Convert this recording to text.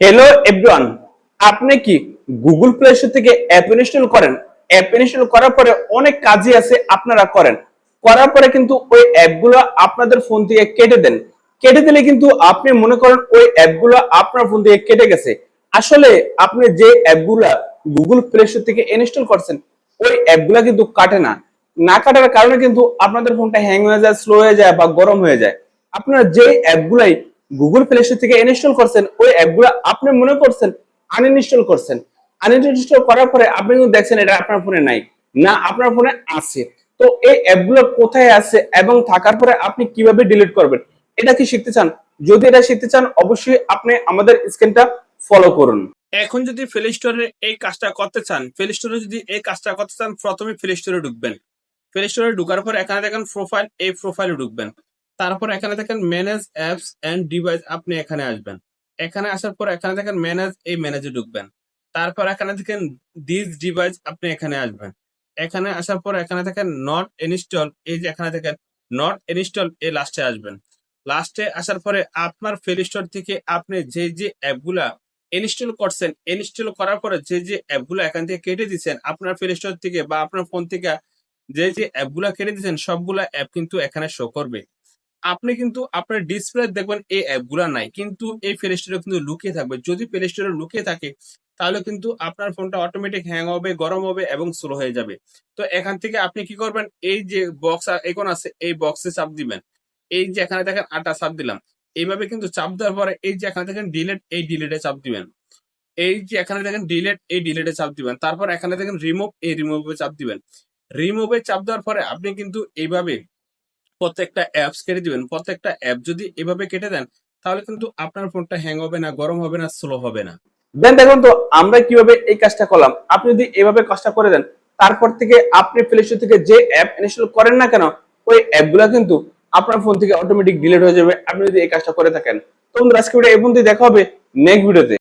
Hello everyone, আপনি কি Google play store থেকে অ্যাপ ইনস্টল করেন? অ্যাপ ইনস্টল করার পরে অনেক কাজই আছে আপনারা করেন, করার পরে কিন্তু ওই অ্যাপগুলো আপনাদের ফোন থেকে কেটে দেন। কেটে দিলে কিন্তু আপনি মনে করেন ওই অ্যাপগুলো আপনার ফোন থেকে কেটে গেছে। আসলে আপনি যে অ্যাপগুলা গুগল প্লে স্টোর থেকে ইনস্টল করছেন ওই অ্যাপগুলা কিন্তু কাটে না। না কাটার কারণে কিন্তু আপনাদের ফোনটা হ্যাং হয়ে যায়, স্লো হয়ে যায় বা গরম হয়ে যায়। আপনারা যে অ্যাপগুলাই গুগল প্লে স্টোর থেকে ইনস্টল করছেন ওই অ্যাপগুলো আপনি মনে করছেন আনইনস্টল করছেন। আনইনস্টল করার পরে আপনি কিন্তু দেখছেন এটা আপনার ফোনে নাই, না আপনার ফোনে আছে। তো এই অ্যাপগুলো কোথায় আছে এবং থাকার পরে আপনি কিভাবে ডিলিট করবেন, এটা কি শিখতে চান? যদি এটা শিখতে চান অবশ্যই আপনি আমাদের স্ক্রিনটা ফলো করুন। এখন যদি প্লে স্টোরে এই কাজটা করতে চান, প্লে স্টোরে যদি এই কাজটা করতে চান, প্রথমে প্লে স্টোরে ঢুকবেন। প্লে স্টোরে ঢোকার পর এখানে দেখেন প্রোফাইল, এই প্রোফাইলে ঢুকবেন। তারপর এখানে দেখেন ম্যানেজ অ্যাপস এন্ড ডিভাইস, আপনি এখানে আসবেন। এখানে আসার পর এখানে দেখেন ম্যানেজ, এই ম্যানেজে ঢুকবেন। তারপর এখানে দেখেন দিস ডিভাইস, আপনি এখানে আসবেন। এখানে আসার পর এখানে দেখেন নট ইনস্টল, এই যে এখানে দেখেন নট ইনস্টল, এই লাস্টে আসবেন। লাস্টে আসার পরে আপনার প্লে স্টোর থেকে আপনি যে যে অ্যাপগুলা ইনস্টল করছেন, ইনস্টল করার পরে যে যে অ্যাপগুলো এখান থেকে কেটে দিচ্ছেন আপনার প্লে স্টোর থেকে বা আপনার ফোন থেকে, যে যে অ্যাপগুলা কেটে দিচ্ছেন সবগুলা অ্যাপ কিন্তু এখানে শো করবে। আপনি কিন্তু আপনার ডিসপ্লে দেখবেন এই অ্যাপগুলা নাই, কিন্তু এই প্লে স্টোরে কিন্তু লুকিয়ে থাকবে। যদি প্লে স্টোরে লুকিয়ে থাকে তাহলে কিন্তু আপনার ফোনটা অটোমেটিক হ্যাং হবে, গরম হবে এবং স্লো হয়ে যাবে। তো এখান থেকে আপনি কি করবেন, এই যে বক্স আইকন আছে এই বক্সে চাপ দিবেন। এই যে এখানে দেখেন আটা চাপ দিলাম। এইভাবে কিন্তু চাপ দেওয়ার পরে এই যে এখানে দেখেন ডিলিট, এই ডিলিটে চাপ দিবেন। এই যে এখানে দেখেন ডিলিট, এই ডিলিটে চাপ দিবেন। তারপর এখানে দেখেন রিমুভ, এই রিমুভে চাপ দিবেন। রিমুভে চাপ দেওয়ার পরে আপনি কিন্তু এইভাবে প্রত্যেকটা অ্যাপস কেটে দিবেন। প্রত্যেকটা অ্যাপ যদি এভাবে কেটে দেন তাহলে কিন্তু আপনার ফোনটা হ্যাং হবে না, গরম হবে না, স্লো হবে না। দেন দেখুন তো আমরা কিভাবে এই কাজটা করলাম। আপনি যদি এভাবে কাজটা করে দেন তারপর থেকে আপনি প্লে স্টোর থেকে যে অ্যাপ ইনস্টল করেন না কেন ওই অ্যাপগুলো কিন্তু আপনার ফোন থেকে অটোমেটিক ডিলিট হয়ে যাবে, আপনি যদি এই কাজটা করে থাকেন। তো বন্ধুরা আজকে ভিডিও এই পর্যন্তই, দেখা হবে নেক্সট ভিডিওতে।